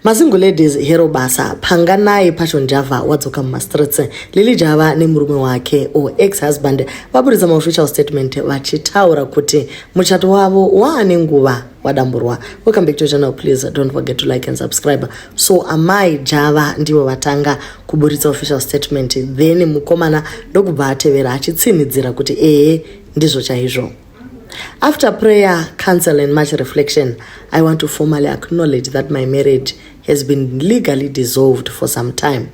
Mazingu ladies hero basa phanga naye passion java wadzoka mumastreets lili java nemurume wake or ex-husband vaburitsa maofficial statement vachitaura kuti muchato wavo waane nguva wadamburwa. Welcome back to the channel. Please don't forget to like and subscribe. So amai java ndivo vatanga kuburitsa official statement, then mukomana ndokubva atevera achitsinidzira kuti ndizvo chaizvo. After prayer, counsel and much reflection, I want to formally acknowledge that my marriage has been legally dissolved for some time.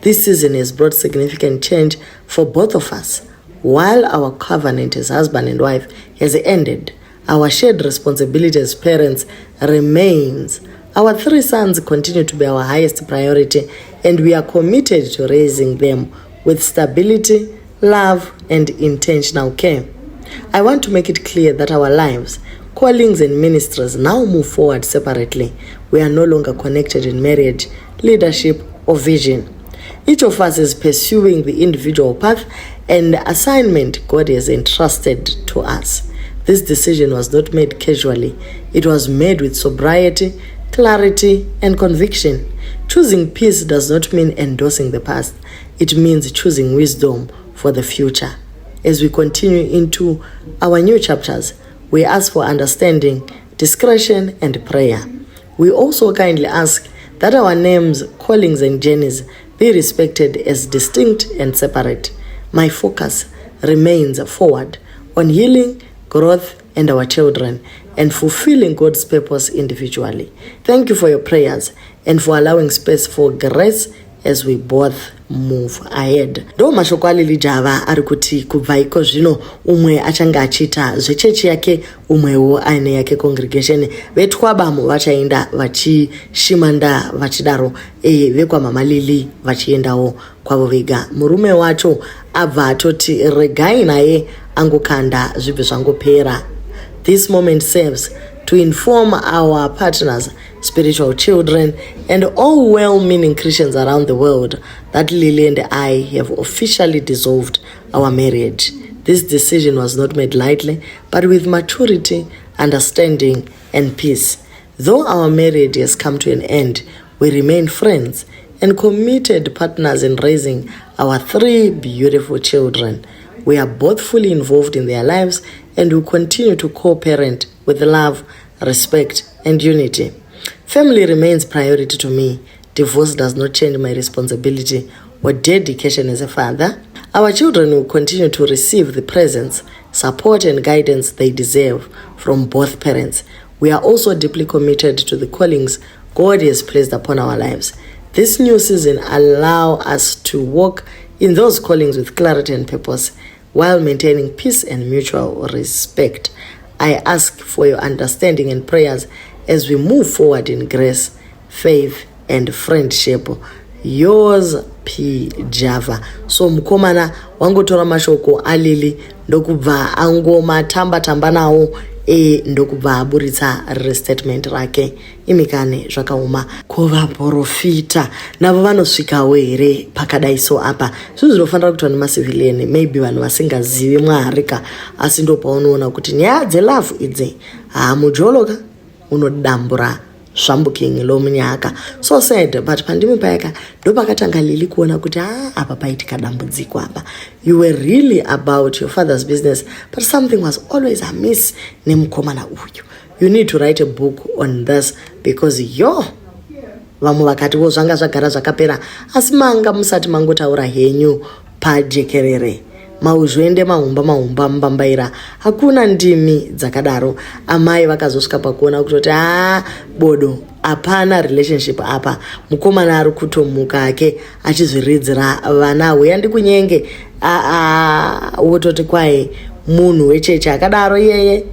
This season has brought significant change for both of us. While our covenant as husband and wife has ended, our shared responsibility as parents remains. Our 3 sons continue to be our highest priority, and we are committed to raising them with stability, love, and intentional care. I want to make it clear that our lives, callings and ministries now move forward separately. We are no longer connected in marriage, leadership, or vision. Each of us is pursuing the individual path and assignment God has entrusted to us. This decision was not made casually. It was made with sobriety, clarity, and conviction. Choosing peace does not mean endorsing the past. It means choosing wisdom for the future. As we continue into our new chapters, we ask for understanding, discretion, and prayer. We also kindly ask that our names, callings, and journeys be respected as distinct and separate. My focus remains forward on healing, growth, and our children, and fulfilling God's purpose individually. Thank you for your prayers and for allowing space for grace as we both move ahead. Ndo mashoko alili java arikuti kubva iko zvino umwe achanga achita zvechechi yake, umwewo aine yake congregation. Vetwabamu vachaenda vachishimanda vachidaro, vekwa naLilly vachiendawo kwavo vega. Murume wacho abva atoti regai naye angokanda zvibve zvangopera. This moment serves to inform our partners, spiritual children, and all well-meaning Christians around the world that Lily and I have officially dissolved our marriage. This decision was not made lightly, but with maturity, understanding, and peace. Though our marriage has come to an end, we remain friends and committed partners in raising our 3 beautiful children. We are both fully involved in their lives and will continue to co-parent with love, respect, and unity. Family remains priority to me. Divorce does not change my responsibility or dedication as a father. Our children will continue to receive the presence, support, and guidance they deserve from both parents. We are also deeply committed to the callings God has placed upon our lives. This new season allows us to walk in those callings with clarity and purpose while maintaining peace and mutual respect. I ask for your understanding and prayers as we move forward in grace, faith, and friendship. Yours, P. Java. So mukomana wangotora mashoko alili ndokubva angoma tamba nawo ndokubva aburitsa restatement rake. Imikane zvakauma kuva profita navo vanosvikawo here pakadaiso apa. Zvinhu zvinofanira kuitwa nemacivilian, maybe vanhu vasingazivi Mwarika, asi ndo paunoona kuti nyaya dzelove idzi mujoloka unodambura svambuking lomunyaka. So sad, but pandimi payaka ndo pakatanga Lily kuona kuti apa paitika dambudziko apa. You were really about your father's business, but something was always amiss nemukomana uyu. You need to write a book on this because vamwe vakati zvanga zvagara zvakapera, asi manga musati mangotaura henyu pajekerere. Mauzvoende mahumba mbambaira, hakuna ndimi dzakadaro. Amai vakazosvika pakuona kutoti bodo apana relationship apa. Mukomana ari kutomuka ake achizviridzira vana, uyandi kunyenge wototi kwaye munhu wecheche akadaro yeye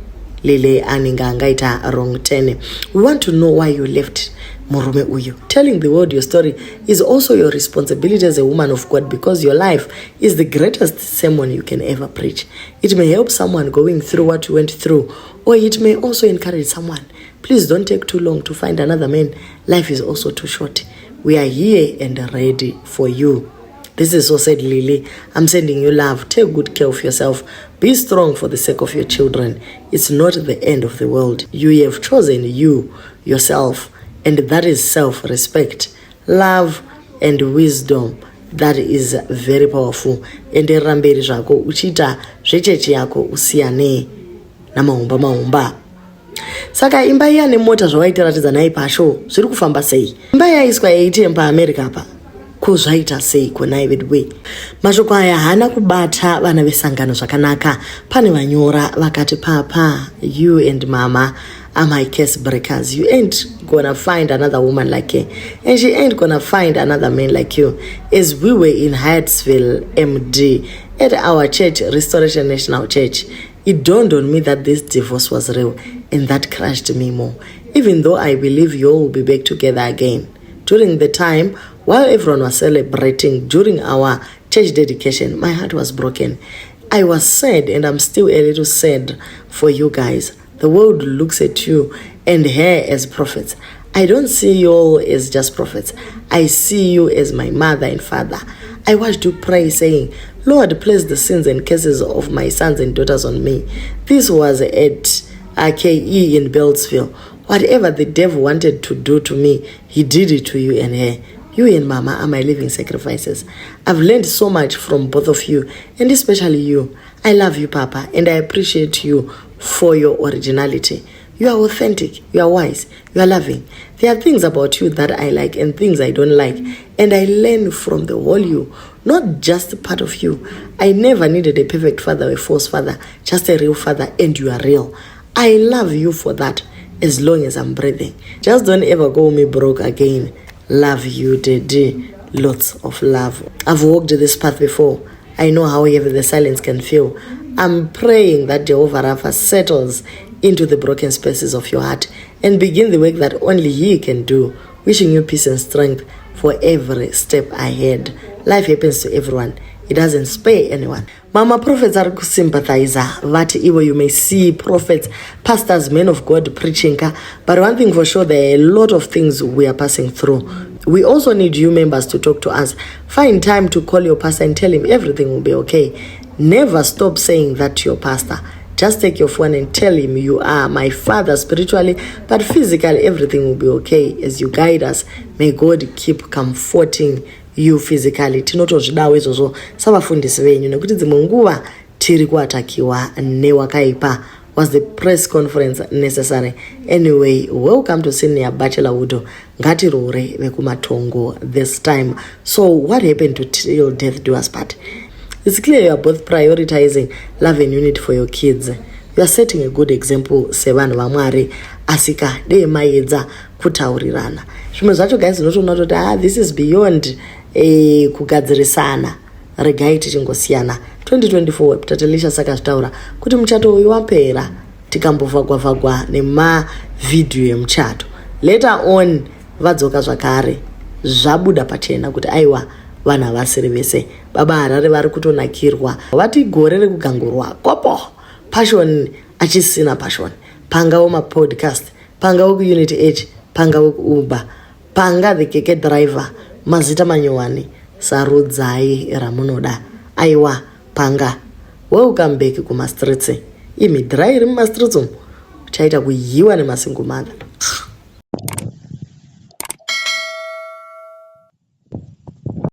Lily anenge angaita wrong turn. We want to know why you left murume uyu. Telling the world your story is also your responsibility as a woman of God, because your life is the greatest sermon you can ever preach. It may help someone going through what you went through, or it may also encourage someone. Please don't take too long to find another man. Life is also too short. We are here and ready for you. This is so said, Lily. I'm sending you love. Take good care of yourself. Be strong for the sake of your children. It's not the end of the world. You have chosen yourself and that is self-respect, love and wisdom. That is very powerful. Enderera mberi zvako uchita zvechechi yako usiyane namaumba. Saka imba iya nemota zvawaitiratidza naye pasho zviri kufamba sei? Imba yaiswa yaitemba America apa kuzvaita sei kunaye vedwe? Mashoko aya hana kubata vana vesangano zvakanaka. Pane vanyora vakati, papa, you and mama are my case breakers. You ain't gonna find another woman like her, and she ain't gonna find another man like you. As we were in Hyattsville, MD, at our church, Restoration National Church, it dawned on me that this divorce was real, and that crushed me more. Even though I believe you all will be back together again. During the time, while everyone was celebrating during our church dedication, my heart was broken. I was sad, and I'm still a little sad for you guys. The world looks at you and her as prophets. I don't see you all as just prophets. I see you as my mother and father. I watched you pray, saying, Lord, place the sins and curses of my sons and daughters on me. This was at KE in Beltsville. Whatever the devil wanted to do to me, he did it to you and her. You and mama are my living sacrifices. I've learned so much from both of you, and especially you. I love you, Papa, and I appreciate you for your originality. You are authentic, you are wise, you are loving. There are things about you that I like and things I don't like, and I learn from the whole you, not just part of you. I never needed a perfect father or a false father, just a real father, and you are real. I love you for that, as long as I'm breathing. Just don't ever go me broke again. Love you, Daddy. Lots of love. I've walked this path before. I know how heavy the silence can feel. I'm praying that Jehovah Rapha settles into the broken spaces of your heart and begin the work that only He can do. Wishing you peace and strength for every step ahead. Life happens to everyone. It doesn't spare anyone. Mama, prophets are sympathizer. Vati iwo, you may see prophets, pastors, men of God preaching. But one thing for sure, there are a lot of things we are passing through. We also need you members to talk to us. Find time to call your pastor and tell him everything will be okay. Never stop saying that to your pastor. Just take your phone and tell him, you are my father spiritually, but physically everything will be okay as you guide us. May God keep comforting you physically. Tinotozvidawo izvozvo savafundisi venyu nekuti dzimwe nguva tiri kuatakiwa newakaipa. Was the press conference necessary? Anyway, welcome to Senior Bachelorhood. Ngatirore vekumatongo this time. So what happened to till death do us part? It's clear you are both prioritizing love and unity for your kids. You are setting a good example sevanhu vamwari asika dei maedza kutaurirana. Zvimwe zvacho guys unotoona kuti this is beyond kugadzirisana. Regai tichingosiyana. 2024 tatelisha saka zvitaura kuti muchato uyu wapera tikambovhagwa nemavidhiyo emuchato. Later on vadzoka zvakare zvabuda pachena kuti aiwa vana vasiri vese baba Harare vari kutonakirwa vati gore rekugangurwa kopo passion achisina passion pangawo mapodcast pangawo kuunity age pangawo kuuber panga the keke driver mazita manyowani sarudzai ramunoda aiwa panga welcome back kuma streets imi dry iri muma streets chaita kuyiwa nemasingle mother.